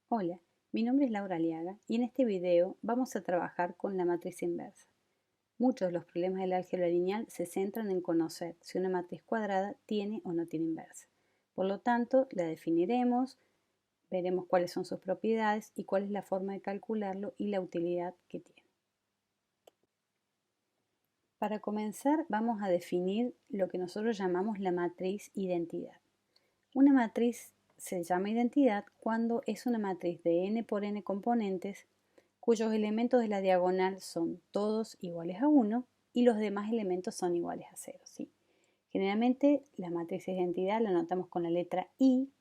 Hola, mi nombre es Laura Aliaga y en este video vamos a trabajar con la matriz inversa. Muchos de los problemas del álgebra lineal se centran en conocer si una matriz cuadrada tiene o no tiene inversa. Por lo tanto, la definiremos, veremos cuáles son sus propiedades y cuál es la forma de calcularlo y la utilidad que tiene. Para comenzar, vamos a definir lo que nosotros llamamos la matriz identidad. Una matriz se llama identidad cuando es una matriz de n por n componentes cuyos elementos de la diagonal son todos iguales a 1 y los demás elementos son iguales a 0. ¿Sí? Generalmente la matriz de identidad la anotamos con la letra I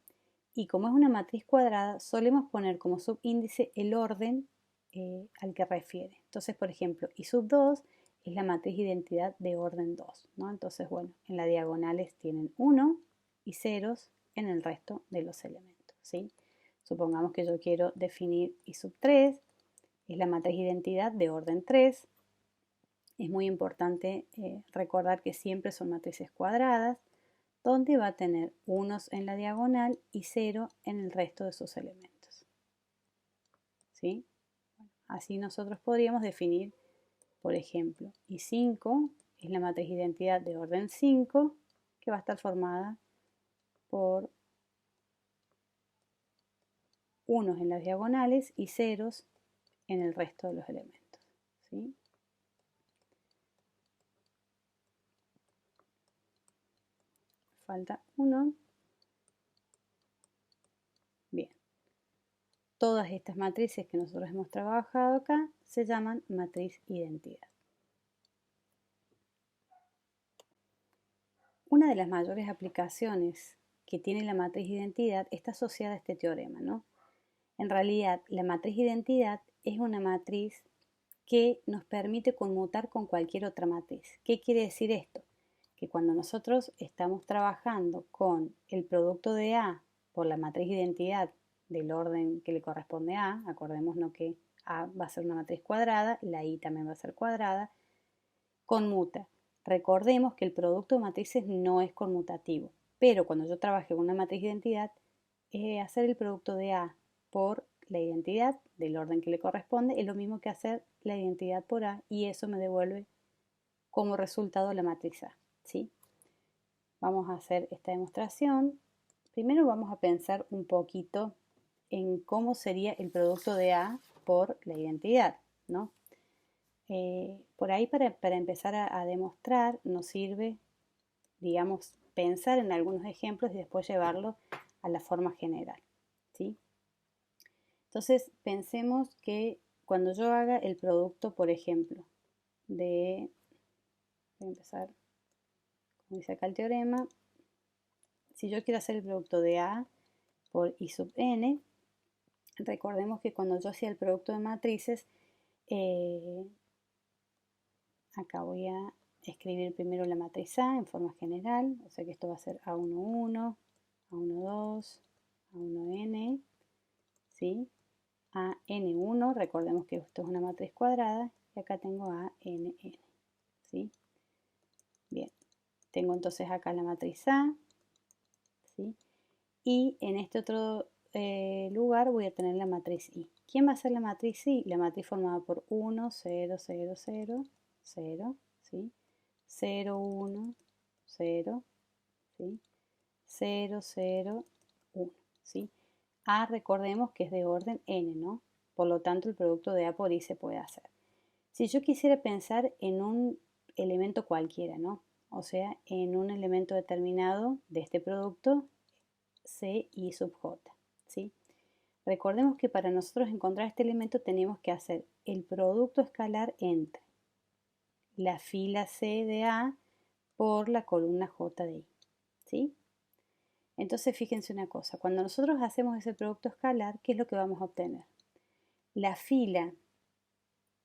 y como es una matriz cuadrada solemos poner como subíndice el orden al que refiere. Entonces, por ejemplo, I sub 2 es la matriz de identidad de orden 2, ¿no? Entonces, bueno, en las diagonales tienen 1 y ceros en el resto de los elementos, ¿sí? Supongamos que yo quiero definir I sub 3, es la matriz de identidad de orden 3. Es muy importante recordar que siempre son matrices cuadradas, donde va a tener unos en la diagonal y 0 en el resto de sus elementos. ¿Sí? Así nosotros podríamos definir, por ejemplo, I5 es la matriz de identidad de orden 5, que va a estar formada por unos en las diagonales y ceros en el resto de los elementos. ¿Sí? Falta 1. Bien. Todas estas matrices que nosotros hemos trabajado acá se llaman matriz identidad. Una de las mayores aplicaciones que tiene la matriz identidad está asociada a este teorema, ¿no? En realidad, la matriz identidad es una matriz que nos permite conmutar con cualquier otra matriz. ¿Qué quiere decir esto? Que cuando nosotros estamos trabajando con el producto de A por la matriz identidad del orden que le corresponde a A, acordémonos que A va a ser una matriz cuadrada, la I también va a ser cuadrada, conmuta. Recordemos que el producto de matrices no es conmutativo, pero cuando yo trabaje con una matriz de identidad, hacer el producto de A por la identidad del orden que le corresponde es lo mismo que hacer la identidad por A y eso me devuelve como resultado la matriz A. ¿Sí? Vamos a hacer esta demostración. Primero vamos a pensar un poquito en cómo sería el producto de A por la identidad, ¿no? Por ahí para empezar a demostrar nos sirve, digamos, pensar en algunos ejemplos y después llevarlo a la forma general, ¿sí? Entonces pensemos que cuando yo haga el producto, por ejemplo, voy a empezar, como dice acá el teorema, si yo quiero hacer el producto de A por I sub n, recordemos que cuando yo hacía el producto de matrices, acá voy a escribir primero la matriz A en forma general, o sea que esto va a ser A11, A12, A1n, ¿sí? AN1, recordemos que esto es una matriz cuadrada, y acá tengo ANN, ¿sí? Bien, tengo entonces acá la matriz A, ¿sí? Y en este otro lugar voy a tener la matriz I. ¿Quién va a ser la matriz I? La matriz formada por 1, 0, 0, 0, 0, ¿sí? 0, 1, 0, ¿sí? 0, 0, 1, ¿sí? A recordemos que es de orden n, ¿no? Por lo tanto, el producto de A por I se puede hacer. Si yo quisiera pensar en un elemento cualquiera, ¿no? O sea, en un elemento determinado de este producto, C I sub J, ¿sí? Recordemos que para nosotros encontrar este elemento tenemos que hacer el producto escalar entre la fila C de A por la columna J de I, ¿sí? Entonces fíjense una cosa, cuando nosotros hacemos ese producto escalar, ¿qué es lo que vamos a obtener? La fila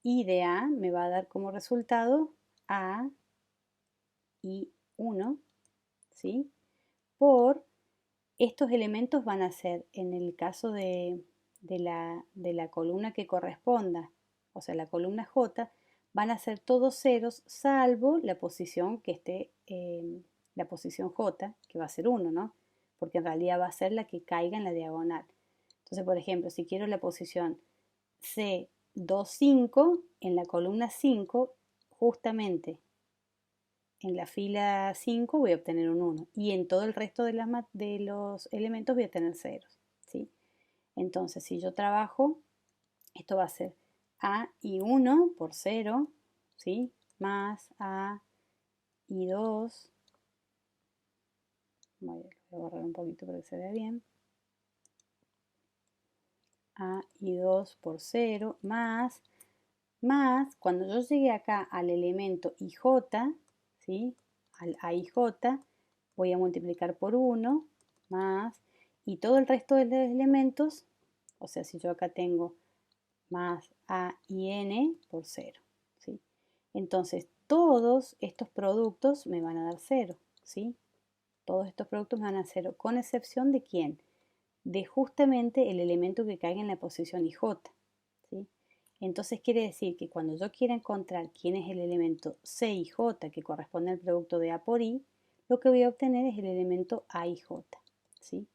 I de A me va a dar como resultado A y 1, ¿sí? Por estos elementos van a ser, en el caso de la columna que corresponda, o sea, la columna J, van a ser todos ceros, salvo la posición que esté en la posición J, que va a ser 1, ¿no? Porque en realidad va a ser la que caiga en la diagonal. Entonces, por ejemplo, si quiero la posición C25, en la columna 5, justamente en la fila 5 voy a obtener un 1 y en todo el resto de los elementos voy a tener ceros, ¿sí? Entonces, si yo trabajo, esto va a ser A y 1 por 0, ¿sí? Más A y 2. Voy a borrar un poquito para que se vea bien. A y 2 por 0 más, cuando yo llegue acá al elemento IJ, ¿sí? Al AIJ, voy a multiplicar por 1 más, y todo el resto de los elementos, o sea, si yo acá tengo más A y N por 0, ¿sí? Entonces, todos estos productos me van a dar 0, ¿sí? Todos estos productos me van a dar 0, con excepción de ¿quién? De justamente el elemento que caiga en la posición IJ, ¿sí? Entonces quiere decir que cuando yo quiera encontrar quién es el elemento CIJ que corresponde al producto de A por I, lo que voy a obtener es el elemento AIJ, ¿sí?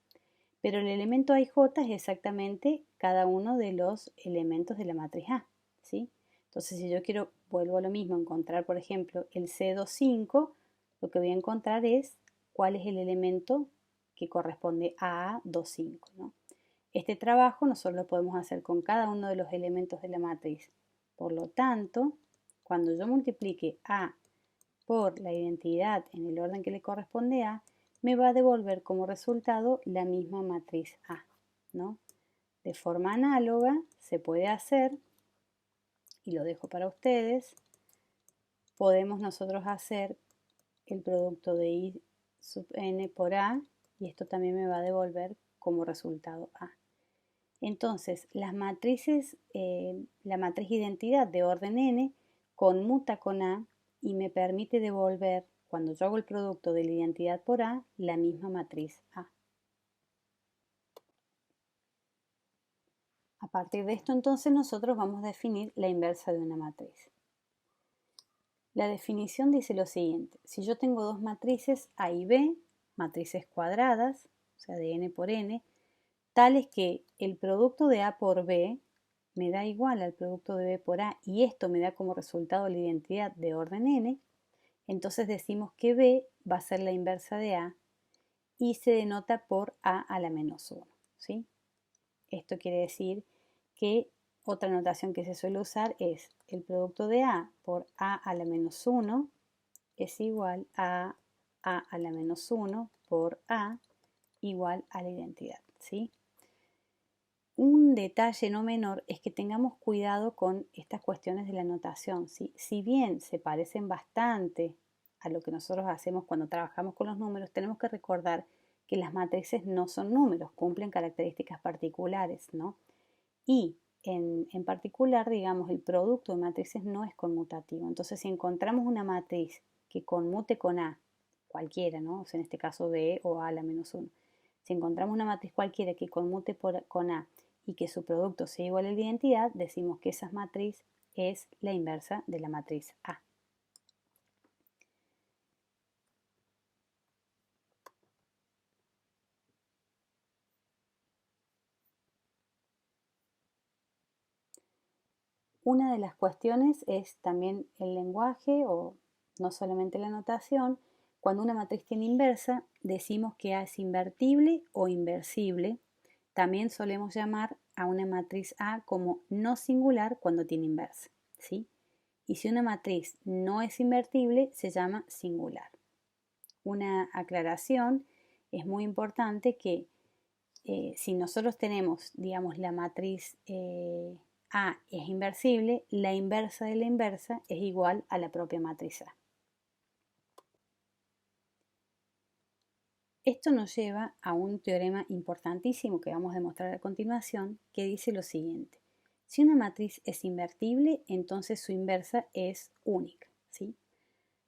Pero el elemento AIJ es exactamente cada uno de los elementos de la matriz A, ¿sí? Entonces si yo quiero, vuelvo a lo mismo, encontrar por ejemplo el C25, lo que voy a encontrar es cuál es el elemento que corresponde a A25, ¿no? Este trabajo nosotros lo podemos hacer con cada uno de los elementos de la matriz. Por lo tanto, cuando yo multiplique A por la identidad en el orden que le corresponde a, me va a devolver como resultado la misma matriz A, ¿no? De forma análoga se puede hacer, y lo dejo para ustedes, podemos nosotros hacer el producto de I sub n por A, y esto también me va a devolver como resultado A. Entonces, las matrices, la matriz identidad de orden n conmuta con A y me permite devolver, cuando yo hago el producto de la identidad por A, la misma matriz A. A partir de esto, entonces, nosotros vamos a definir la inversa de una matriz. La definición dice lo siguiente: si yo tengo dos matrices A y B, matrices cuadradas, o sea, de n por n, tales que el producto de A por B me da igual al producto de B por A y esto me da como resultado la identidad de orden n, entonces decimos que B va a ser la inversa de A y se denota por A a la menos 1, ¿sí? Esto quiere decir que otra notación que se suele usar es el producto de A por A a la menos 1 es igual a A a la menos 1 por A igual a la identidad, ¿sí? Un detalle no menor es que tengamos cuidado con estas cuestiones de la notación, ¿sí? Si bien se parecen bastante a lo que nosotros hacemos cuando trabajamos con los números, tenemos que recordar que las matrices no son números, cumplen características particulares, ¿no? Y en particular, digamos, el producto de matrices no es conmutativo. Entonces, si encontramos una matriz que conmute con A, cualquiera, ¿no? O sea, en este caso B o A a la menos 1. Si encontramos una matriz cualquiera que conmute con A y que su producto sea igual a la identidad, decimos que esa matriz es la inversa de la matriz A. Una de las cuestiones es también el lenguaje o no solamente la notación. Cuando una matriz tiene inversa, decimos que A es invertible o inversible. También solemos llamar a una matriz A como no singular cuando tiene inversa, ¿sí? Y si una matriz no es invertible, se llama singular. Una aclaración: es muy importante que si nosotros tenemos, digamos, la matriz A es inversible, la inversa de la inversa es igual a la propia matriz A. Esto nos lleva a un teorema importantísimo que vamos a demostrar a continuación, que dice lo siguiente: si una matriz es invertible, entonces su inversa es única, ¿sí?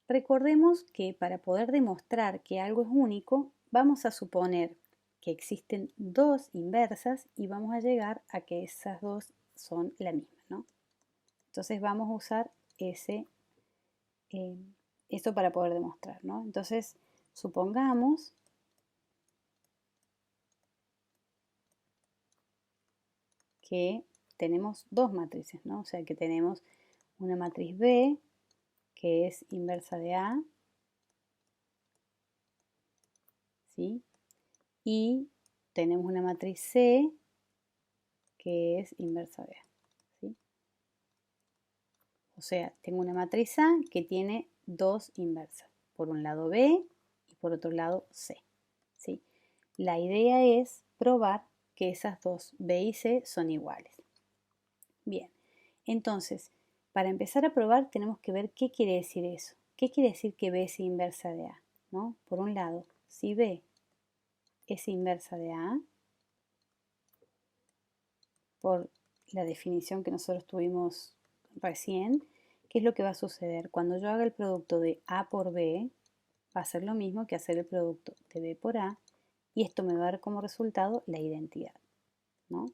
Recordemos que para poder demostrar que algo es único, vamos a suponer que existen dos inversas y vamos a llegar a que esas dos son la misma, ¿no? Entonces vamos a usar esto para poder demostrar, ¿no? Entonces supongamos que tenemos dos matrices, ¿no? O sea que tenemos una matriz B, que es inversa de A, ¿sí? Y tenemos una matriz C, que es inversa de A, ¿sí? O sea, tengo una matriz A que tiene dos inversas, por un lado B y por otro lado C, ¿sí? La idea es probar que esas dos B y C son iguales. Bien, entonces, para empezar a probar tenemos que ver qué quiere decir eso. ¿Qué quiere decir que B es inversa de A? ¿No? Por un lado, si B es inversa de A, por la definición que nosotros tuvimos recién, ¿qué es lo que va a suceder? Cuando yo haga el producto de A por B, va a ser lo mismo que hacer el producto de B por A, y esto me va a dar como resultado la identidad, ¿no?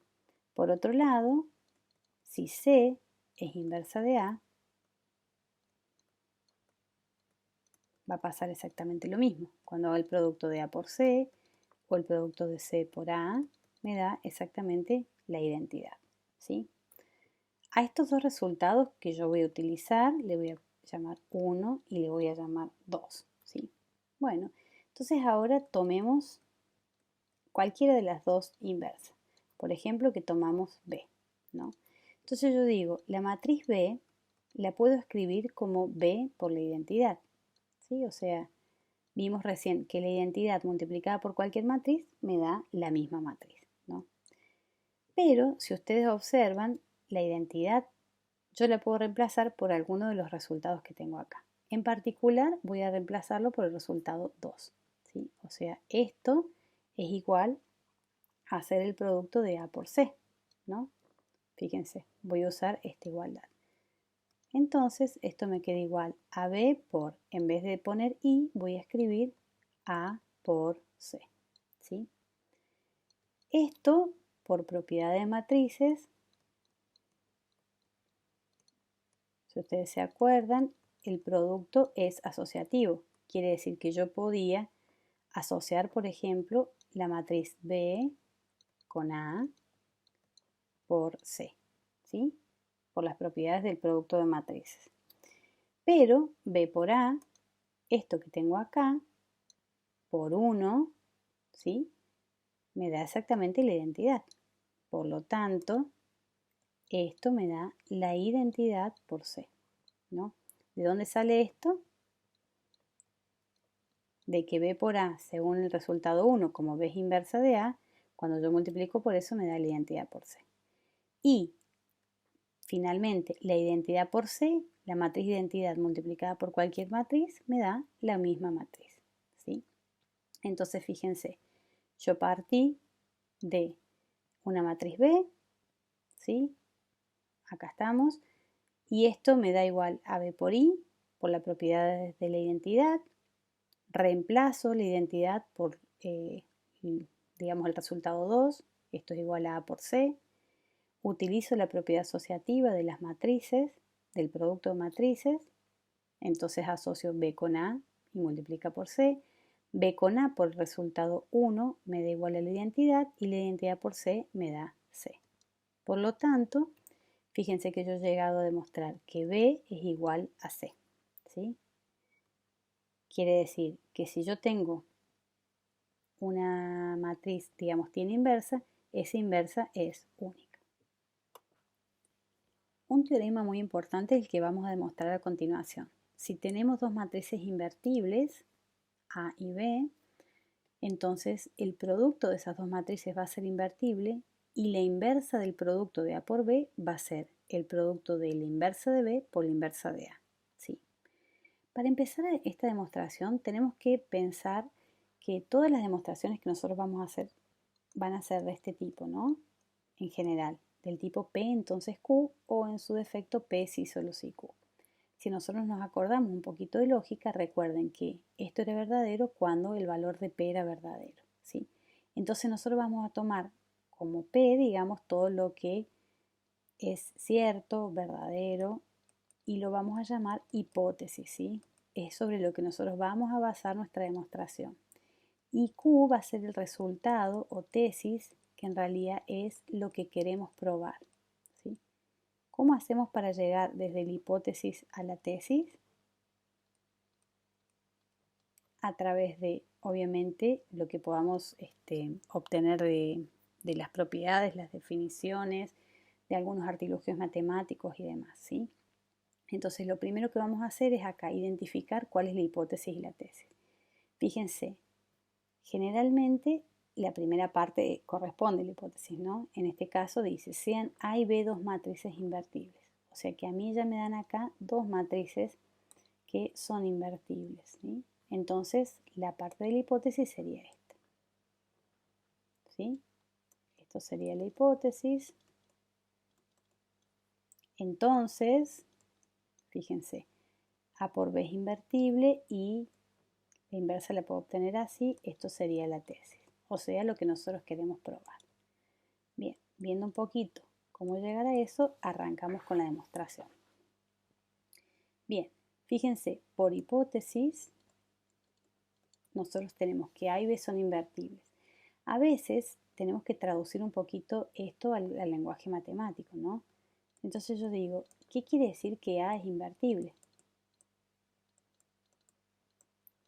Por otro lado, si C es inversa de A, va a pasar exactamente lo mismo. Cuando haga el producto de A por C o el producto de C por A, me da exactamente la identidad, ¿sí? A estos dos resultados que yo voy a utilizar, le voy a llamar 1 y le voy a llamar 2, ¿sí? Bueno, entonces ahora tomemos cualquiera de las dos inversas. Por ejemplo, que tomamos B, ¿no? Entonces yo digo, la matriz B la puedo escribir como B por la identidad, ¿sí? O sea, vimos recién que la identidad multiplicada por cualquier matriz me da la misma matriz, ¿no? Pero si ustedes observan, la identidad yo la puedo reemplazar por alguno de los resultados que tengo acá. En particular voy a reemplazarlo por el resultado 2, ¿sí? O sea, esto es igual a hacer el producto de A por C, ¿no? Fíjense, voy a usar esta igualdad. Entonces, esto me queda igual a B por, en vez de poner I, voy a escribir A por C, ¿sí? Esto, por propiedad de matrices, si ustedes se acuerdan, el producto es asociativo. Quiere decir que yo podía asociar, por ejemplo, la matriz B con A por C, ¿sí? Por las propiedades del producto de matrices. Pero B por A, esto que tengo acá, por 1, ¿sí? Me da exactamente la identidad. Por lo tanto, esto me da la identidad por C, ¿no? ¿De dónde sale esto? De que B por A, según el resultado 1, como B es inversa de A, cuando yo multiplico por eso me da la identidad por C. Y finalmente, la identidad por C, la matriz de identidad multiplicada por cualquier matriz, me da la misma matriz, ¿sí? Entonces, fíjense, yo partí de una matriz B, ¿sí? Acá estamos, y esto me da igual a B por I, por la propiedad de la identidad, reemplazo la identidad por, digamos, el resultado 2, esto es igual a A por C, utilizo la propiedad asociativa de las matrices, del producto de matrices, entonces asocio B con A y multiplica por C, B con A por el resultado 1 me da igual a la identidad y la identidad por C me da C. Por lo tanto, fíjense que yo he llegado a demostrar que B es igual a C, ¿sí? Quiere decir que si yo tengo una matriz, digamos, tiene inversa, esa inversa es única. Un teorema muy importante es el que vamos a demostrar a continuación. Si tenemos dos matrices invertibles, A y B, entonces el producto de esas dos matrices va a ser invertible y la inversa del producto de A por B va a ser el producto de la inversa de B por la inversa de A, ¿sí? Para empezar esta demostración tenemos que pensar que todas las demostraciones que nosotros vamos a hacer van a ser de este tipo, ¿no? En general, del tipo P entonces Q o en su defecto P sí solo sí Q. Si nosotros nos acordamos un poquito de lógica, recuerden que esto era verdadero cuando el valor de P era verdadero, ¿sí? Entonces nosotros vamos a tomar como P, digamos, todo lo que es cierto, verdadero, y lo vamos a llamar hipótesis, ¿sí? Es sobre lo que nosotros vamos a basar nuestra demostración. Y Q va a ser el resultado o tesis que en realidad es lo que queremos probar, ¿sí? ¿Cómo hacemos para llegar desde la hipótesis a la tesis? A través de, obviamente, lo que podamos obtener de las propiedades, las definiciones, de algunos artilugios matemáticos y demás, ¿sí? Entonces, lo primero que vamos a hacer es acá identificar cuál es la hipótesis y la tesis. Fíjense, generalmente la primera parte corresponde a la hipótesis, ¿no? En este caso dice, sean A y B dos matrices invertibles. O sea que a mí ya me dan acá dos matrices que son invertibles, ¿sí? Entonces, la parte de la hipótesis sería esta, ¿sí? Esto sería la hipótesis. Entonces, fíjense, A por B es invertible y la inversa la puedo obtener así. Esto sería la tesis, o sea, lo que nosotros queremos probar. Bien, viendo un poquito cómo llegar a eso, arrancamos con la demostración. Bien, fíjense, por hipótesis, nosotros tenemos que A y B son invertibles. A veces tenemos que traducir un poquito esto al lenguaje matemático, ¿no? Entonces yo digo, ¿qué quiere decir que A es invertible?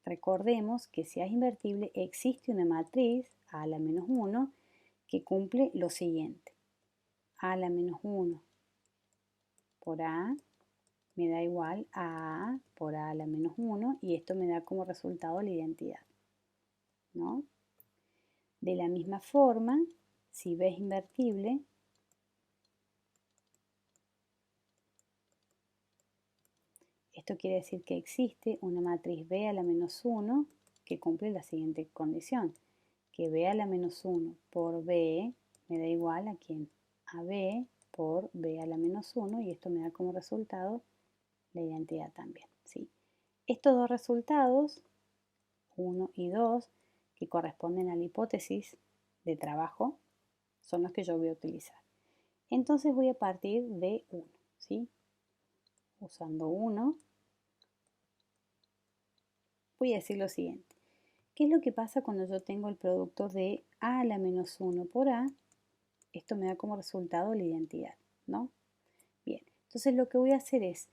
Recordemos que si A es invertible, existe una matriz, A a la menos 1, que cumple lo siguiente. A a la menos 1 por A me da igual a A por A a la menos 1 y esto me da como resultado la identidad, ¿no? De la misma forma, si B es invertible, esto quiere decir que existe una matriz B a la menos 1 que cumple la siguiente condición, que B a la menos 1 por B me da igual a quién, a B por B a la menos 1 y esto me da como resultado la identidad también, ¿sí? Estos dos resultados, 1 y 2, que corresponden a la hipótesis de trabajo, son los que yo voy a utilizar. Entonces voy a partir de 1, ¿sí? Usando 1, voy a decir lo siguiente. ¿Qué es lo que pasa cuando yo tengo el producto de A a la menos 1 por A? Esto me da como resultado la identidad, ¿no? Bien, entonces lo que voy a hacer es,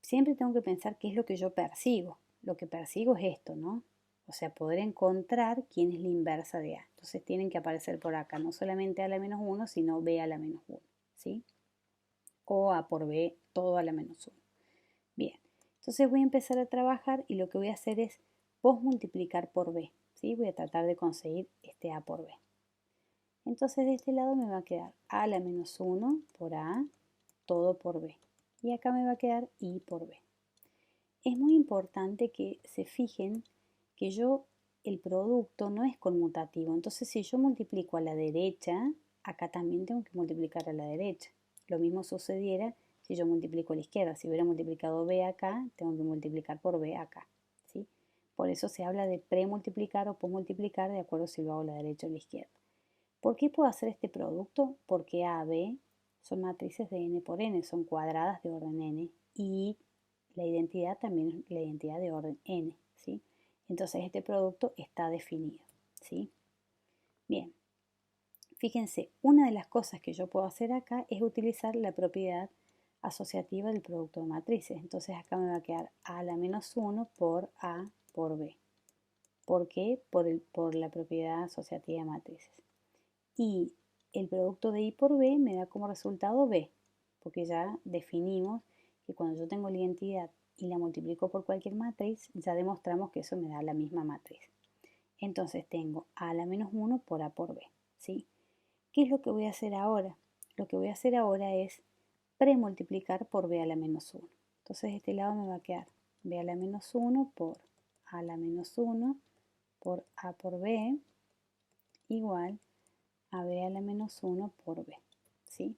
siempre tengo que pensar qué es lo que yo persigo. Lo que persigo es esto, ¿no? O sea, poder encontrar quién es la inversa de A. Entonces tienen que aparecer por acá, no solamente A a la menos 1, sino B a la menos 1, ¿sí? O A por B, todo a la menos 1. Bien, entonces voy a empezar a trabajar y lo que voy a hacer es multiplicar por B, ¿sí? Voy a tratar de conseguir este A por B. Entonces de este lado me va a quedar A a la menos 1 por A, todo por B. Y acá me va a quedar I por B. Es muy importante que se fijen que el producto no es conmutativo. Entonces si yo multiplico a la derecha, acá también tengo que multiplicar a la derecha. Lo mismo sucediera si yo multiplico a la izquierda. Si hubiera multiplicado B acá, tengo que multiplicar por B acá, ¿sí? Por eso se habla de premultiplicar o posmultiplicar de acuerdo si lo hago a la derecha o a la izquierda. ¿Por qué puedo hacer este producto? Porque A, B son matrices de n por n, son cuadradas de orden n y la identidad también es la identidad de orden n, ¿sí? Entonces este producto está definido, ¿sí? Bien, fíjense, una de las cosas que yo puedo hacer acá es utilizar la propiedad asociativa del producto de matrices. Entonces acá me va a quedar A a la menos 1 por A por B. ¿Por qué? Por la propiedad asociativa de matrices. Y el producto de I por B me da como resultado B, porque ya definimos que cuando yo tengo la identidad y la multiplico por cualquier matriz, ya demostramos que eso me da la misma matriz. Entonces tengo A a la menos 1 por A por B, ¿sí? ¿Qué es lo que voy a hacer ahora? Lo que voy a hacer ahora es premultiplicar por B a la menos 1. Entonces de este lado me va a quedar B a la menos 1 por A a la menos 1 por A por B igual a B a la menos 1 por B, ¿sí?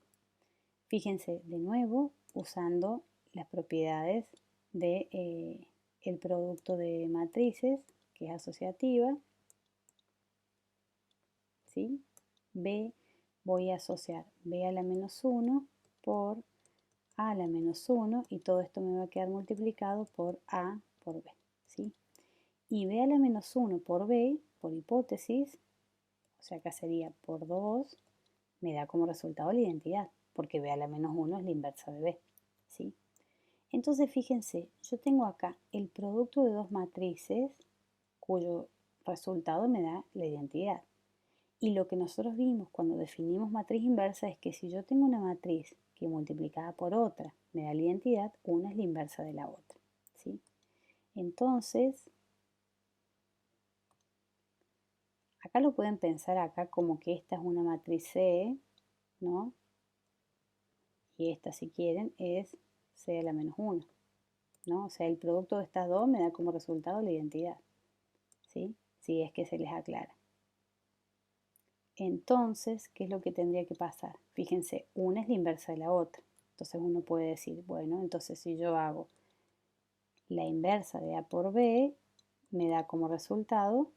Fíjense de nuevo usando las propiedades de el producto de matrices, que es asociativa, ¿sí? B, voy a asociar B a la menos 1 por A a la menos 1 y todo esto me va a quedar multiplicado por A por B, ¿sí? Y B a la menos 1 por B, por hipótesis, o sea, acá sería por 2, me da como resultado la identidad, porque b a la menos 1 es la inversa de b, ¿sí? Entonces, fíjense, yo tengo acá el producto de dos matrices cuyo resultado me da la identidad. Y lo que nosotros vimos cuando definimos matriz inversa es que si yo tengo una matriz que multiplicada por otra me da la identidad, una es la inversa de la otra, ¿sí? Entonces, acá lo pueden pensar acá como que esta es una matriz C, ¿no? Y esta, si quieren, es C a la menos 1, ¿no? O sea, el producto de estas dos me da como resultado la identidad, ¿sí? Si es que se les aclara. Entonces, ¿qué es lo que tendría que pasar? Fíjense, una es la inversa de la otra. Entonces uno puede decir, bueno, entonces si yo hago la inversa de A por B, me da como resultado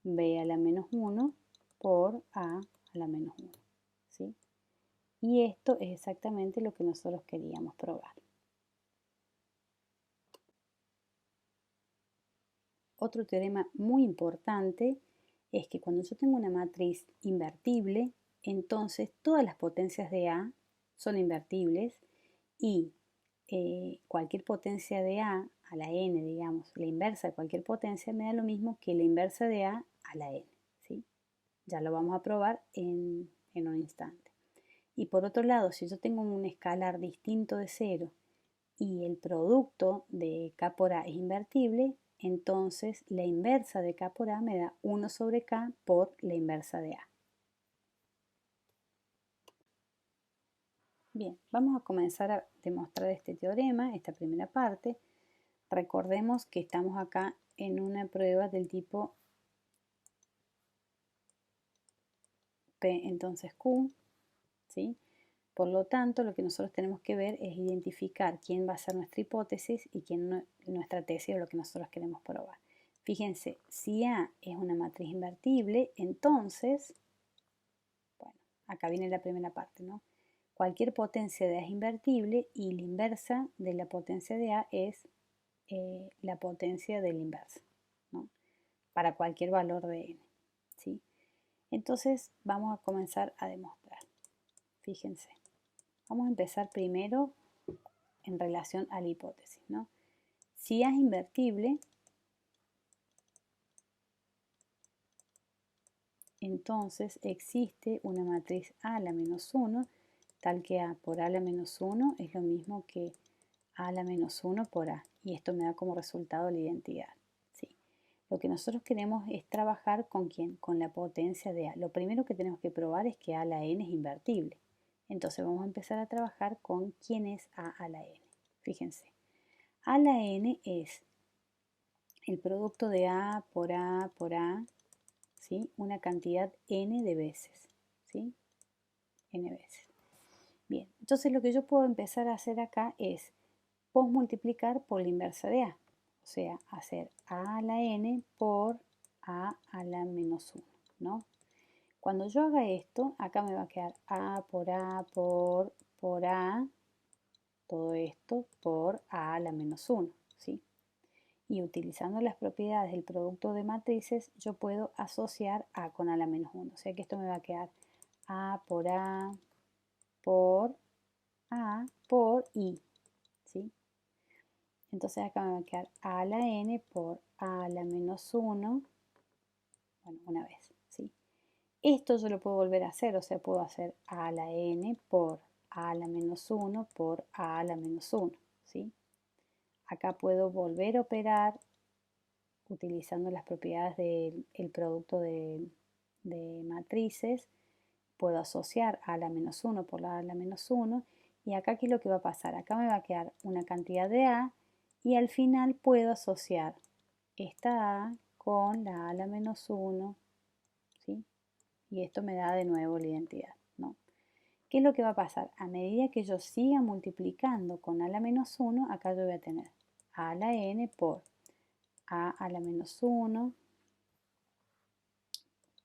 B a la menos 1 por A a la menos 1, ¿sí? Y esto es exactamente lo que nosotros queríamos probar. Otro teorema muy importante es que cuando yo tengo una matriz invertible, entonces todas las potencias de A son invertibles y cualquier potencia de A a la n, digamos, la inversa de cualquier potencia me da lo mismo que la inversa de A a la n, ¿sí? Ya lo vamos a probar en un instante. Y por otro lado, si yo tengo un escalar distinto de 0 y el producto de K por A es invertible, entonces la inversa de K por A me da 1 sobre K por la inversa de A. Bien, vamos a comenzar a demostrar este teorema, esta primera parte. Recordemos que estamos acá en una prueba del tipo P entonces Q, ¿sí? Por lo tanto, lo que nosotros tenemos que ver es identificar quién va a ser nuestra hipótesis y quién nuestra tesis o lo que nosotros queremos probar. Fíjense, si A es una matriz invertible, entonces, bueno, acá viene la primera parte, ¿no? Cualquier potencia de A es invertible y la inversa de la potencia de A es la potencia de la inversa, ¿no? Para cualquier valor de n, ¿sí? Entonces vamos a comenzar a demostrar. Fíjense, vamos a empezar primero en relación a la hipótesis, ¿no? Si A es invertible, entonces existe una matriz A a la menos 1, tal que A por A a la menos 1 es lo mismo que A a la menos 1 por A, y esto me da como resultado la identidad, ¿sí? Lo que nosotros queremos es trabajar con ¿quién? Con la potencia de A. Lo primero que tenemos que probar es que A a la n es invertible. Entonces vamos a empezar a trabajar con quién es A a la n. Fíjense, A a la n es el producto de A por A por A, ¿sí? Una cantidad n de veces, ¿sí? N veces. Bien, entonces lo que yo puedo empezar a hacer acá es multiplicar por la inversa de A. O sea, hacer A a la n por A a la menos 1, ¿no? Cuando yo haga esto, acá me va a quedar A por A, todo esto por A a la menos 1, ¿sí? Y utilizando las propiedades del producto de matrices, yo puedo asociar A con A a la menos 1. O sea que esto me va a quedar A por I, ¿sí? Entonces acá me va a quedar A a la n por A a la menos 1, bueno, una vez, ¿sí? Esto yo lo puedo volver a hacer, o sea, puedo hacer A a la n por A a la menos 1 por A a la menos 1, ¿sí? Acá puedo volver a operar utilizando las propiedades del producto de matrices. Puedo asociar A a la menos 1 por A a la menos 1, y acá ¿qué es lo que va a pasar? Acá me va a quedar una cantidad de A, y al final puedo asociar esta A con la A a la menos 1, ¿sí? Y esto me da de nuevo la identidad, ¿no? ¿Qué es lo que va a pasar? A medida que yo siga multiplicando con A a la menos 1, acá yo voy a tener A a la n por A a la menos 1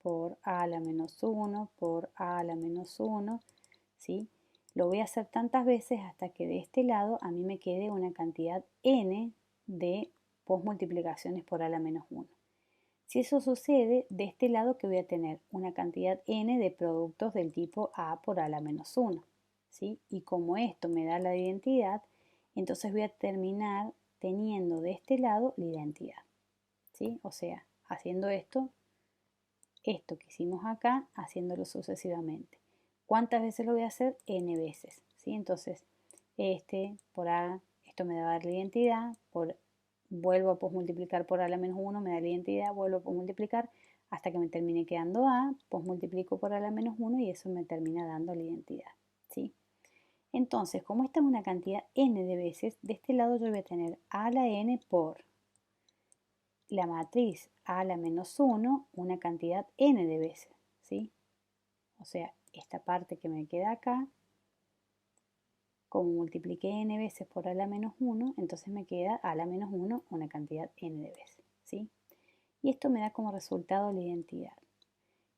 por A a la menos 1 por A a la menos 1, ¿sí? Lo voy a hacer tantas veces hasta que de este lado a mí me quede una cantidad n de posmultiplicaciones por A a la menos 1. Si eso sucede, de este lado que voy a tener una cantidad n de productos del tipo a por a la menos 1. ¿Sí? Y como esto me da la identidad, entonces voy a terminar teniendo de este lado la identidad. ¿Sí? O sea, haciendo esto que hicimos acá, haciéndolo sucesivamente. ¿Cuántas veces lo voy a hacer? N veces. ¿Sí? Entonces, por A, esto me da la identidad, vuelvo a posmultiplicar por A a la menos 1, me da la identidad, vuelvo a posmultiplicar hasta que me termine quedando A, posmultiplico por A a la menos 1 y eso me termina dando la identidad. ¿Sí? Entonces, como esta es una cantidad n de veces, de este lado yo voy a tener a la n por la matriz a la menos 1, una cantidad n de veces. ¿Sí? O sea, esta parte que me queda acá, como multipliqué n veces por a la menos 1, entonces me queda a la menos 1 una cantidad n de veces. ¿Sí? Y esto me da como resultado la identidad.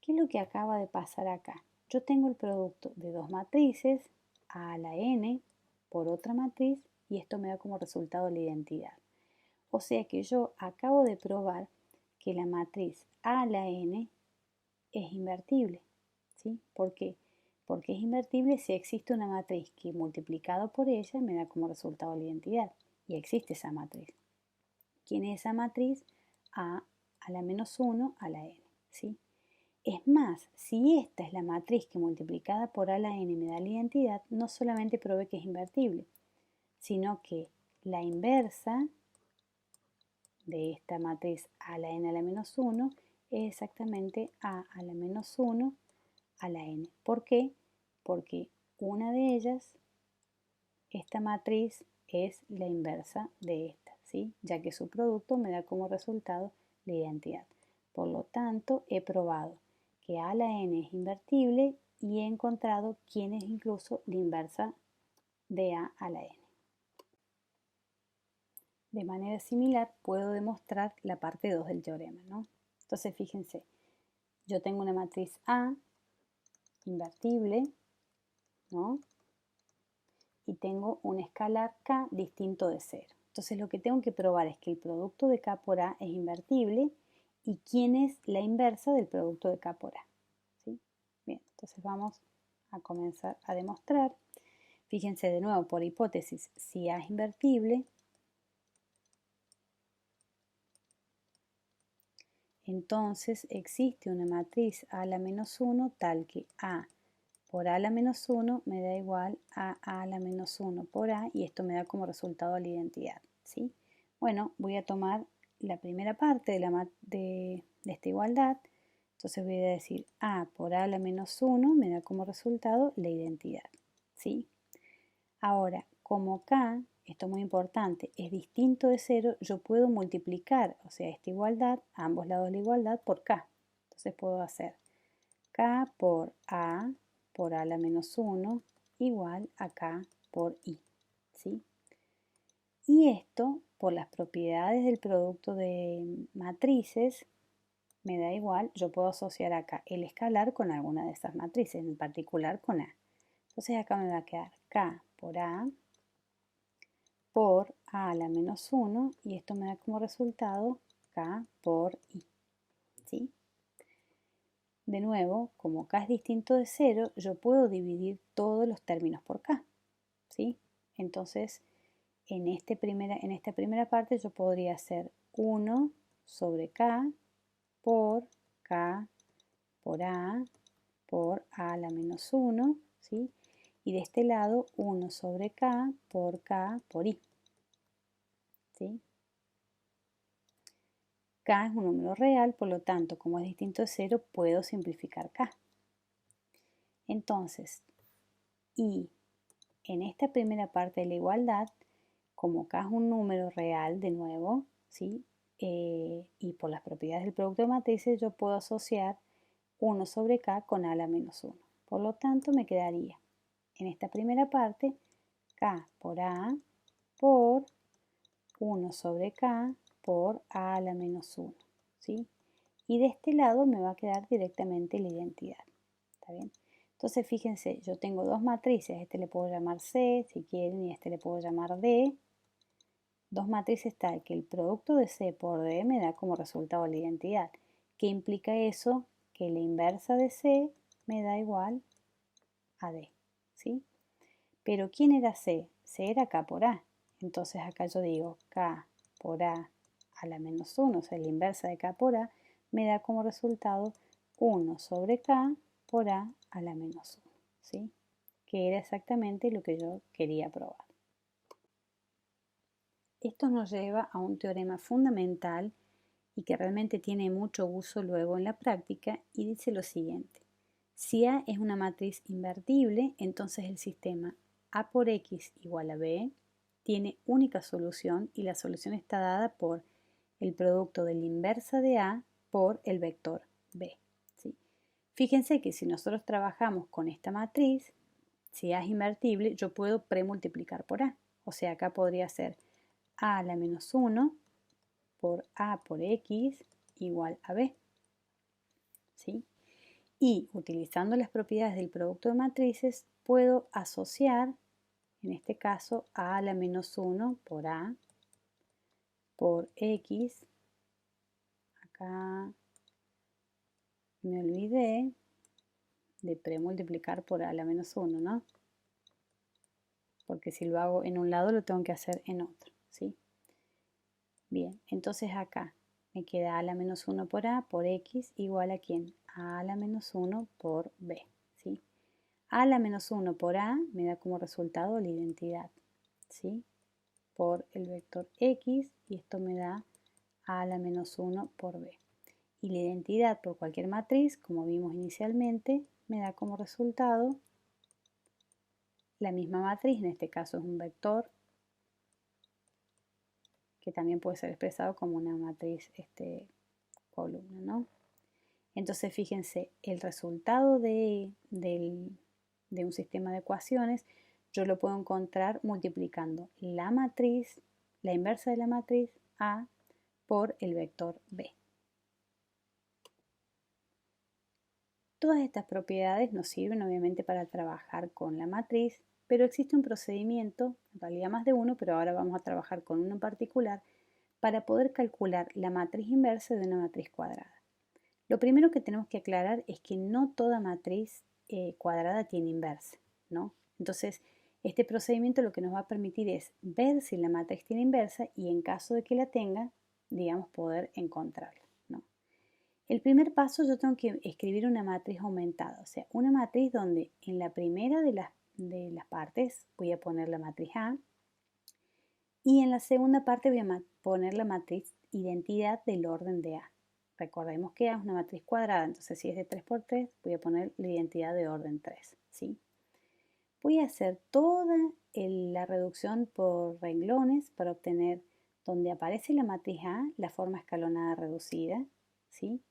¿Qué es lo que acaba de pasar acá? Yo tengo el producto de dos matrices, a la n por otra matriz, y esto me da como resultado la identidad. O sea que yo acabo de probar que la matriz a a la n es invertible. ¿Sí? ¿Por qué? Porque es invertible si existe una matriz que multiplicado por ella me da como resultado la identidad. Y existe esa matriz. ¿Quién es esa matriz? A la menos 1 a la n. ¿Sí? Es más, si esta es la matriz que multiplicada por a la n me da la identidad, no solamente probé que es invertible, sino que la inversa de esta matriz a la n a la menos 1 es exactamente a la menos 1 a la n. ¿Por qué? Porque una de ellas, esta matriz, es la inversa de esta, ¿sí? Ya que su producto me da como resultado la identidad. Por lo tanto, he probado que a la n es invertible y he encontrado quién es incluso la inversa de a la n. De manera similar, puedo demostrar la parte 2 del teorema, ¿no? Entonces, fíjense, yo tengo una matriz A invertible, ¿no? Y tengo un escalar K distinto de 0. Entonces, lo que tengo que probar es que el producto de K por A es invertible y quién es la inversa del producto de K por A. ¿Sí? Bien, entonces vamos a comenzar a demostrar. Fíjense de nuevo, por hipótesis, si A es invertible, entonces existe una matriz a la menos 1 tal que A por a la menos 1 me da igual a la menos 1 por a y esto me da como resultado la identidad. ¿Sí? Bueno, voy a tomar la primera parte de esta igualdad. Entonces voy a decir a por a la menos 1 me da como resultado la identidad. ¿Sí? Ahora, como k, esto es muy importante, es distinto de 0, yo puedo multiplicar, o sea, esta igualdad, a ambos lados de la igualdad, por k. Entonces puedo hacer k por a la menos 1 igual a k por i. ¿Sí? Y esto, por las propiedades del producto de matrices, me da igual, yo puedo asociar acá el escalar con alguna de esas matrices, en particular con a. Entonces acá me va a quedar k por a la menos 1 y esto me da como resultado k por i. ¿Sí? De nuevo, como k es distinto de 0, yo puedo dividir todos los términos por k. ¿Sí? Entonces, en esta primera parte yo podría hacer 1 sobre k por a por a la menos 1, ¿sí? Y de este lado 1 sobre k por i. ¿Sí? K es un número real, por lo tanto, como es distinto de 0, puedo simplificar k. Entonces, y en esta primera parte de la igualdad, como k es un número real, de nuevo, ¿sí? Y por las propiedades del producto de matrices, yo puedo asociar 1 sobre k con a a la menos 1. Por lo tanto, me quedaría en esta primera parte k por a por 1 sobre k por a la menos 1. ¿Sí? Y de este lado me va a quedar directamente la identidad. ¿Está bien? Entonces, fíjense, yo tengo dos matrices. Este le puedo llamar C, si quieren, y este le puedo llamar D. Dos matrices tal que el producto de C por D me da como resultado la identidad. ¿Qué implica eso? Que la inversa de C me da igual a D, ¿sí? Pero ¿quién era C? C era K por A. Entonces acá yo digo K por A a la menos 1, o sea, la inversa de K por A, me da como resultado 1 sobre K por A a la menos 1, ¿sí? Que era exactamente lo que yo quería probar. Esto nos lleva a un teorema fundamental y que realmente tiene mucho uso luego en la práctica y dice lo siguiente. Si A es una matriz invertible, entonces el sistema A por X igual a B tiene única solución y la solución está dada por el producto de la inversa de A por el vector B, ¿sí? Fíjense que si nosotros trabajamos con esta matriz, si A es invertible, yo puedo premultiplicar por A. O sea, acá podría ser A a la menos 1 por A por X igual a B, ¿sí? Y utilizando las propiedades del producto de matrices, puedo asociar, en este caso, A a la menos 1 por A por X. Acá me olvidé de premultiplicar por A a la menos 1, ¿no? Porque si lo hago en un lado, lo tengo que hacer en otro, ¿sí? Bien, entonces acá me queda A a la menos 1 por A por X igual a ¿quién? A la menos 1 por B, ¿sí? A a la menos 1 por A me da como resultado la identidad, ¿sí? Por el vector X y esto me da A a la menos 1 por B. Y la identidad por cualquier matriz, como vimos inicialmente, me da como resultado la misma matriz, en este caso es un vector que también puede ser expresado como una matriz columna, ¿no? Entonces fíjense, el resultado de un sistema de ecuaciones yo lo puedo encontrar multiplicando la matriz, la inversa de la matriz A por el vector B. Todas estas propiedades nos sirven obviamente para trabajar con la matriz, pero existe un procedimiento, en realidad más de uno, pero ahora vamos a trabajar con uno en particular, para poder calcular la matriz inversa de una matriz cuadrada. Lo primero que tenemos que aclarar es que no toda matriz cuadrada tiene inversa, ¿no? Entonces, este procedimiento lo que nos va a permitir es ver si la matriz tiene inversa y en caso de que la tenga, digamos, poder encontrarla, ¿no? El primer paso yo tengo que escribir una matriz aumentada, o sea, una matriz donde en la primera de las partes voy a poner la matriz A y en la segunda parte voy a poner la matriz identidad del orden de A. Recordemos que A es una matriz cuadrada, entonces si es de 3 por 3 voy a poner la identidad de orden 3, ¿sí? Voy a hacer toda la reducción por renglones para obtener donde aparece la matriz A, la forma escalonada reducida, ¿sí?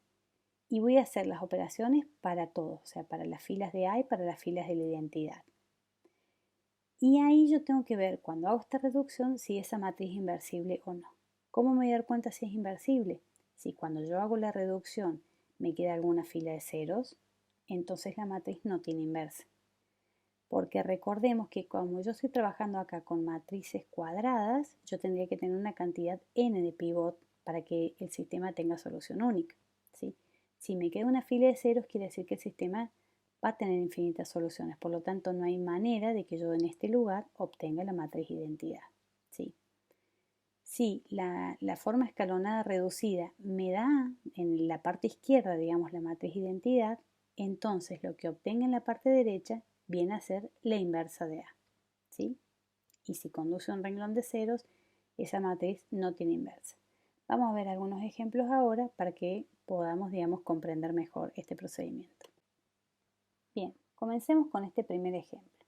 Y voy a hacer las operaciones para todos, o sea, para las filas de A y para las filas de la identidad. Y ahí yo tengo que ver, cuando hago esta reducción, si esa matriz es inversible o no. ¿Cómo me voy a dar cuenta si es inversible? Si cuando yo hago la reducción me queda alguna fila de ceros, entonces la matriz no tiene inversa. Porque recordemos que como yo estoy trabajando acá con matrices cuadradas, yo tendría que tener una cantidad n de pivot para que el sistema tenga solución única, ¿sí? Si me queda una fila de ceros, quiere decir que el sistema va a tener infinitas soluciones. Por lo tanto, no hay manera de que yo en este lugar obtenga la matriz identidad, ¿sí? Si la forma escalonada reducida me da en la parte izquierda, digamos, la matriz identidad, entonces lo que obtenga en la parte derecha viene a ser la inversa de A, ¿sí? Y si conduce a un renglón de ceros, esa matriz no tiene inversa. Vamos a ver algunos ejemplos ahora para que podamos, digamos, comprender mejor este procedimiento. Bien, comencemos con este primer ejemplo.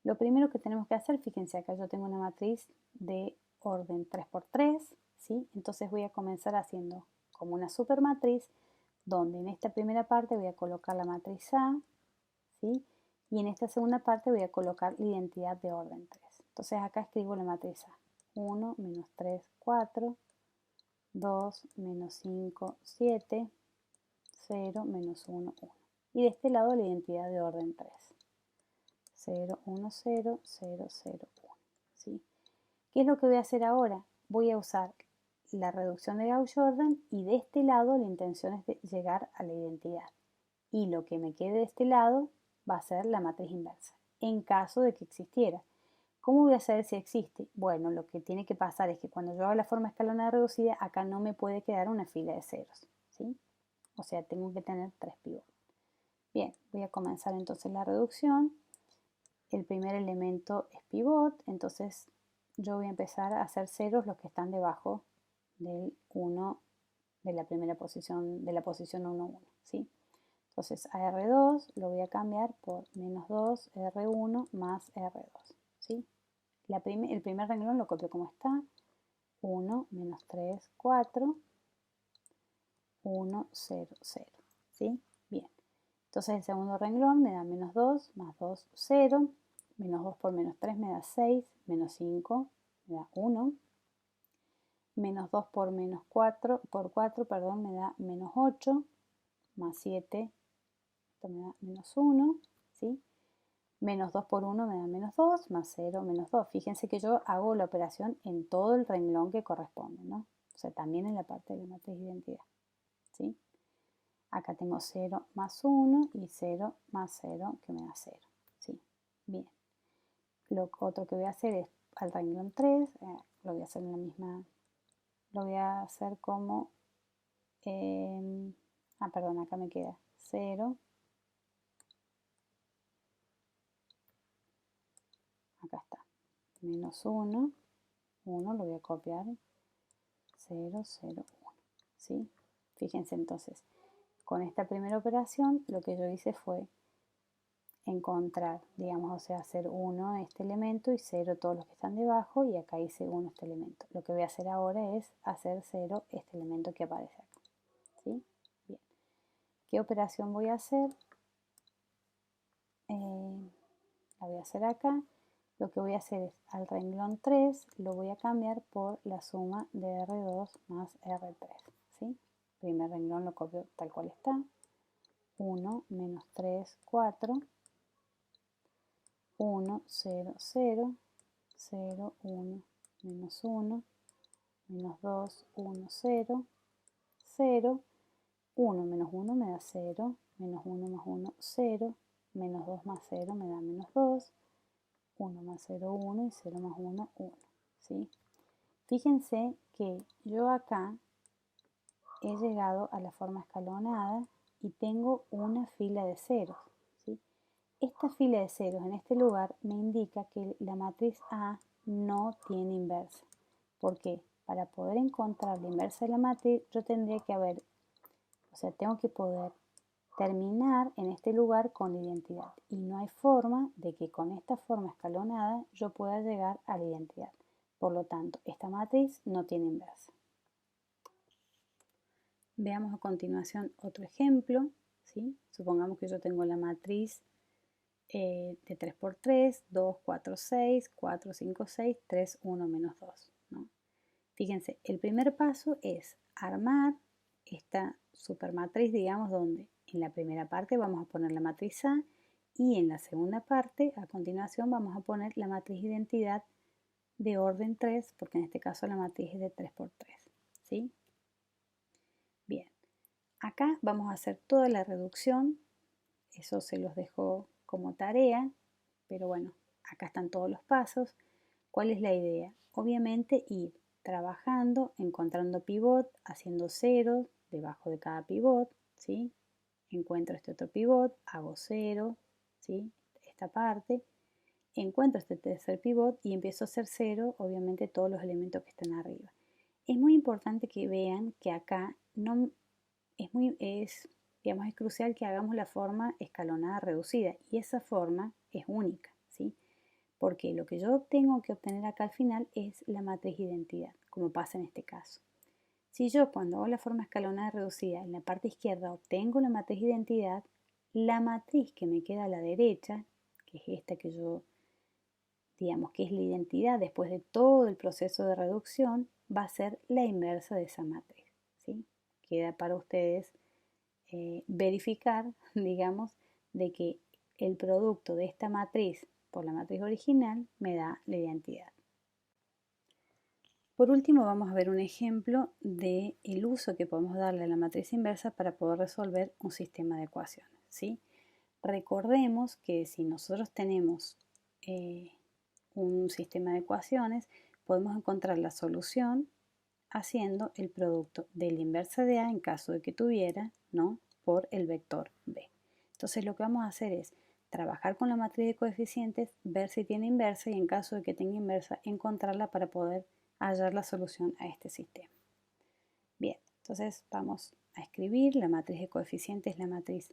Lo primero que tenemos que hacer, fíjense acá yo tengo una matriz de orden 3 por 3, ¿sí? Entonces voy a comenzar haciendo como una supermatriz donde en esta primera parte voy a colocar la matriz A, ¿sí? Y en esta segunda parte voy a colocar la identidad de orden 3. Entonces acá escribo la matriz A. 1, menos 3, 4, 2, menos 5, 7, 0, menos 1, 1. Y de este lado la identidad de orden 3. 0, 1, 0, 0, 0, 1. ¿Sí? ¿Qué es lo que voy a hacer ahora? Voy a usar la reducción de Gauss-Jordan y de este lado la intención es de llegar a la identidad. Y lo que me quede de este lado va a ser la matriz inversa, en caso de que existiera. ¿Cómo voy a saber si existe? Bueno, lo que tiene que pasar es que cuando yo haga la forma escalonada reducida, acá no me puede quedar una fila de ceros, ¿sí? O sea, tengo que tener 3 pivotes. Bien, voy a comenzar entonces la reducción. El primer elemento es pivot, entonces yo voy a empezar a hacer ceros los que están debajo del 1 de la primera posición, de la posición 1, 1, ¿sí? Entonces a R2 lo voy a cambiar por menos 2 R1 más R2, ¿sí? El primer renglón lo copio como está, 1, menos 3, 4, 1, 0, 0, ¿sí? Bien, entonces el segundo renglón me da menos 2 más 2, 0, menos 2 por menos 3 me da 6, menos 5 me da 1, menos 2 por menos 4, por 4, perdón, me da menos 8, más 7, esto me da menos 1, ¿sí? Menos 2 por 1 me da menos 2, más 0, menos 2. Fíjense que yo hago la operación en todo el renglón que corresponde, ¿no? O sea, también en la parte de la matriz de identidad, ¿sí? Acá tengo 0 más 1 y 0 más 0 que me da 0, ¿sí? Bien. Lo otro que voy a hacer es al renglón 3, lo voy a hacer en la misma, lo voy a hacer como, perdón, acá me queda 0, acá está, menos 1, 1 lo voy a copiar, 0, 0, 1, ¿sí? Fíjense entonces, con esta primera operación lo que yo hice fue encontrar, digamos, o sea, hacer 1 este elemento y 0 todos los que están debajo, y acá hice 1 este elemento. Lo que voy a hacer ahora es hacer 0 este elemento que aparece acá, ¿sí? Bien. ¿Qué operación voy a hacer? La voy a hacer acá. Lo que voy a hacer es al renglón 3 lo voy a cambiar por la suma de R2 más R3, ¿sí? Primer renglón lo copio tal cual está. 1 menos 3, 4, 1, 0, 0, 0, 1, menos 1, menos 2, 1, 0, 0, 1 menos 1 me da 0, menos 1 más 1, 0, menos 2 más 0 me da menos 2, 1 más 0, 1 y 0 más 1, 1, ¿sí? Fíjense que yo acá he llegado a la forma escalonada y tengo una fila de ceros, ¿sí? Esta fila de ceros en este lugar me indica que la matriz A no tiene inversa. ¿Por qué? Para poder encontrar la inversa de la matriz, yo tendría que haber, o sea, tengo que poder terminar en este lugar con la identidad. Y no hay forma de que con esta forma escalonada yo pueda llegar a la identidad. Por lo tanto, esta matriz no tiene inversa. Veamos a continuación otro ejemplo, ¿sí? Supongamos que yo tengo la matriz de 3 por 3, 2, 4, 6, 4, 5, 6, 3, 1, menos 2, ¿no? Fíjense, el primer paso es armar esta supermatriz, digamos, donde en la primera parte vamos a poner la matriz A y en la segunda parte, a continuación, vamos a poner la matriz identidad de orden 3, porque en este caso la matriz es de 3 por 3, ¿sí? Bien, acá vamos a hacer toda la reducción, eso se los dejo como tarea, pero bueno, acá están todos los pasos. ¿Cuál es la idea? Obviamente ir trabajando, encontrando pivot, haciendo ceros debajo de cada pivot, ¿sí? Encuentro este otro pivot, hago 0, ¿sí? Esta parte, encuentro este tercer pivot y empiezo a hacer 0, obviamente todos los elementos que están arriba. Es muy importante que vean que acá no digamos, es crucial que hagamos la forma escalonada reducida, y esa forma es única, ¿sí? Porque lo que yo tengo que obtener acá al final es la matriz identidad, como pasa en este caso. Si yo cuando hago la forma escalonada reducida en la parte izquierda obtengo la matriz identidad, la matriz que me queda a la derecha, que es esta que yo, digamos que es la identidad después de todo el proceso de reducción, va a ser la inversa de esa matriz, ¿sí? Queda para ustedes verificar, digamos, de que el producto de esta matriz por la matriz original me da la identidad. Por último, vamos a ver un ejemplo del uso que podemos darle a la matriz inversa para poder resolver un sistema de ecuaciones, ¿sí? Recordemos que si nosotros tenemos un sistema de ecuaciones, podemos encontrar la solución haciendo el producto de la inversa de A en caso de que tuviera, ¿no?, por el vector B. Entonces lo que vamos a hacer es trabajar con la matriz de coeficientes, ver si tiene inversa y en caso de que tenga inversa, encontrarla para poder hallar la solución a este sistema. Bien, entonces vamos a escribir la matriz de coeficientes, la matriz,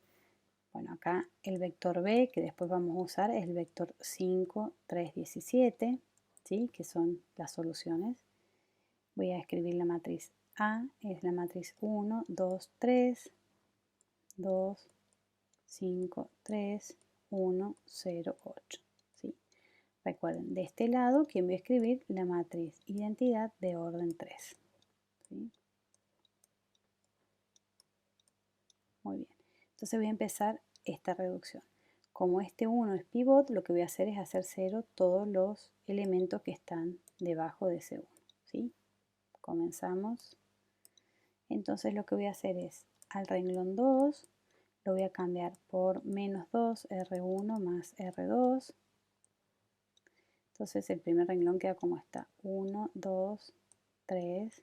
bueno, acá el vector B que después vamos a usar es el vector 5, 3, 17, ¿sí?, que son las soluciones. Voy a escribir la matriz A, es la matriz 1, 2, 3, 2, 5, 3, 1, 0, 8. ¿Sí? Recuerden, de este lado, ¿quién voy a escribir? La matriz identidad de orden 3. ¿Sí? Muy bien. Entonces voy a empezar esta reducción. Como este 1 es pivot, lo que voy a hacer es hacer 0 todos los elementos que están debajo de ese 1. ¿Sí? Comenzamos. Entonces lo que voy a hacer es, al renglón 2, lo voy a cambiar por menos 2 R1 más R2. Entonces el primer renglón queda como está, 1, 2, 3,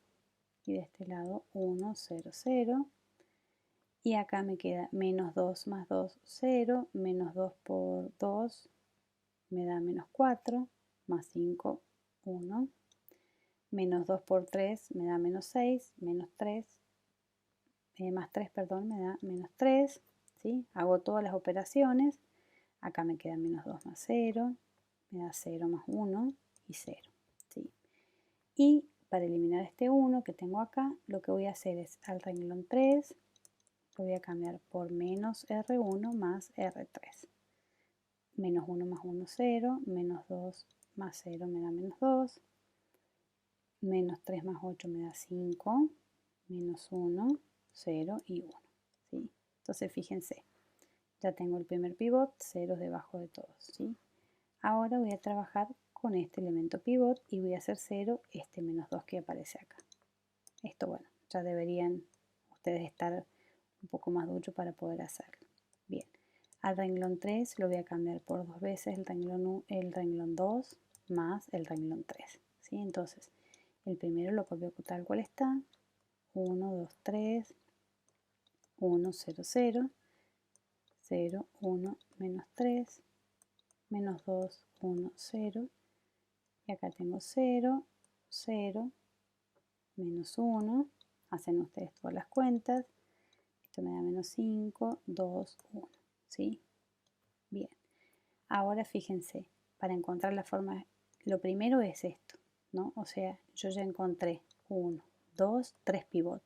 y de este lado 1, 0, 0. Y acá me queda menos 2 más 2, 0, menos 2 por 2 me da menos 4, más 5, 1. Menos 2 por 3 me da menos 6, menos 3, más 3, perdón, me da menos 3. ¿Sí? Hago todas las operaciones. Acá me queda menos 2 más 0, me da 0 más 1 y 0. ¿Sí? Y para eliminar este 1 que tengo acá, lo que voy a hacer es al renglón 3, lo voy a cambiar por menos R1 más R3. Menos 1 más 1, 0, menos 2 más 0 me da menos 2, menos 3 más 8 me da 5, menos 1, 0 y 1. ¿Sí? Entonces fíjense, ya tengo el primer pivot, ceros debajo de todos. ¿Sí? Ahora voy a trabajar con este elemento pivot y voy a hacer 0 este menos 2 que aparece acá. Esto, bueno, ya deberían ustedes estar un poco más ducho para poder hacerlo. Bien, al renglón 3 lo voy a cambiar por dos veces el renglón 2 más el renglón 3. ¿Sí? Entonces, el primero lo copio tal cual está, 1, 2, 3, 1, 0, 0, 0, 1, menos 3, menos 2, 1, 0, y acá tengo 0, 0, menos 1, hacen ustedes todas las cuentas, esto me da menos 5, 2, 1, ¿sí? Bien, ahora fíjense, para encontrar la forma, lo primero es esto, ¿no? O sea, yo ya encontré 1, 2, 3 pivots,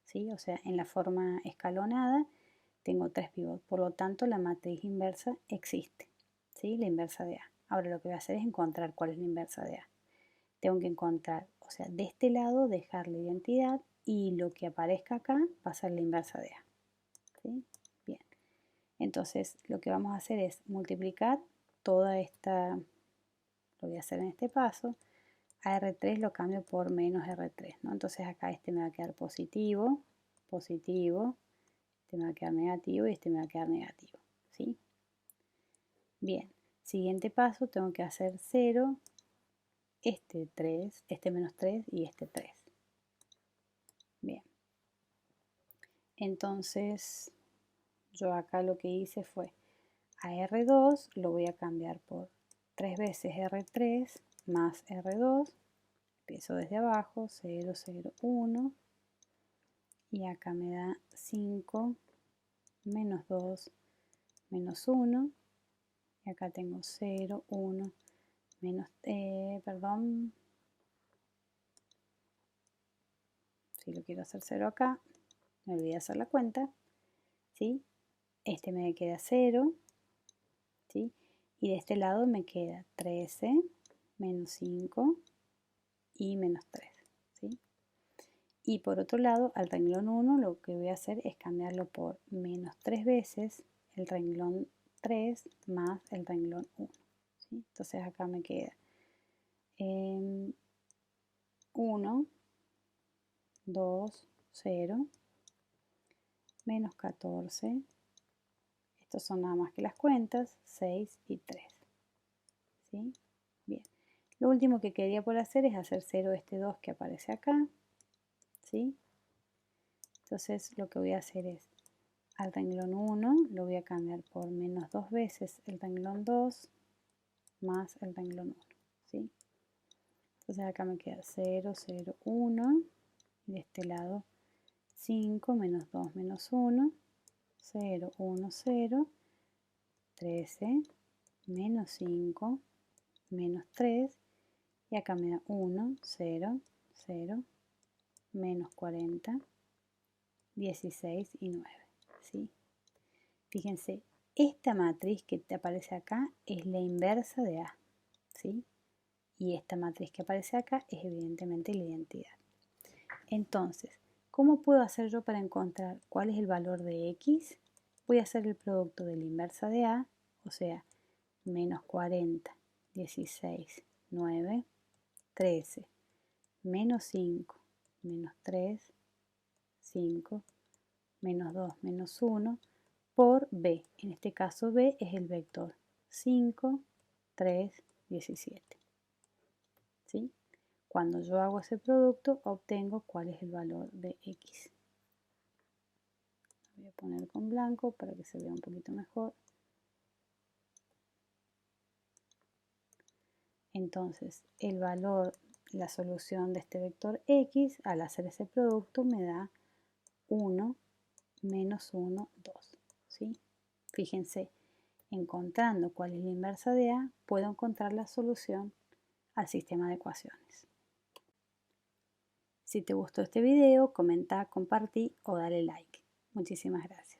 ¿sí? O sea, en la forma escalonada tengo 3 pivots, por lo tanto la matriz inversa existe, ¿sí? La inversa de A. Ahora lo que voy a hacer es encontrar cuál es la inversa de A. Tengo que encontrar, o sea, de este lado dejar la identidad y lo que aparezca acá va a ser la inversa de A. ¿Sí? Bien. Entonces lo que vamos a hacer es multiplicar toda esta, lo voy a hacer en este paso, a R3 lo cambio por menos R3, ¿no? Entonces acá este me va a quedar positivo, positivo, este me va a quedar negativo y este me va a quedar negativo. ¿Sí? Bien, siguiente paso, tengo que hacer 0, este 3, este menos 3 y este 3. Bien, entonces yo acá lo que hice fue a R2 lo voy a cambiar por 3 veces R3 más R2. Empiezo desde abajo, 0, 0, 1. Y acá me da 5, menos 2, menos 1. Y acá tengo 0, 1, menos, perdón. Si lo quiero hacer 0 acá, me olvidé hacer la cuenta. ¿Sí? Este me queda 0. ¿Sí? Y de este lado me queda 13, menos 5 y menos 3. ¿Sí? Y por otro lado, al renglón 1 lo que voy a hacer es cambiarlo por menos 3 veces el renglón 3 más el renglón 1. ¿Sí? Entonces acá me queda 1 1, 2, 0, menos 14. Estos son nada más que las cuentas, 6 y 3. ¿Sí? Bien. Lo último que quería por hacer es hacer 0 este 2 que aparece acá. ¿Sí? Entonces lo que voy a hacer es al renglón 1 lo voy a cambiar por menos 2 veces el renglón 2 más el renglón 1. ¿Sí? Entonces acá me queda 0, 0, 1. Y de este lado 5 menos 2 menos 1. 0, 1, 0. 13 menos 5 menos 3. Y acá me da 1, 0, 0. Menos 40. 16 y 9. ¿Sí? Fíjense, esta matriz que te aparece acá es la inversa de A. ¿Sí? Y esta matriz que aparece acá es evidentemente la identidad. Entonces, ¿cómo puedo hacer yo para encontrar cuál es el valor de X? Voy a hacer el producto de la inversa de A, o sea, menos 40, 16, 9, 13, menos 5, menos 3, 5, menos 2, menos 1, por B. En este caso B es el vector 5, 3, 17. ¿Sí? Cuando yo hago ese producto, obtengo cuál es el valor de X. Voy a poner con blanco para que se vea un poquito mejor. Entonces, el valor, la solución de este vector X, al hacer ese producto, me da 1, menos 1, 2. ¿Sí? Fíjense, encontrando cuál es la inversa de A, puedo encontrar la solución al sistema de ecuaciones. Si te gustó este video, comenta, compartí o dale like. Muchísimas gracias.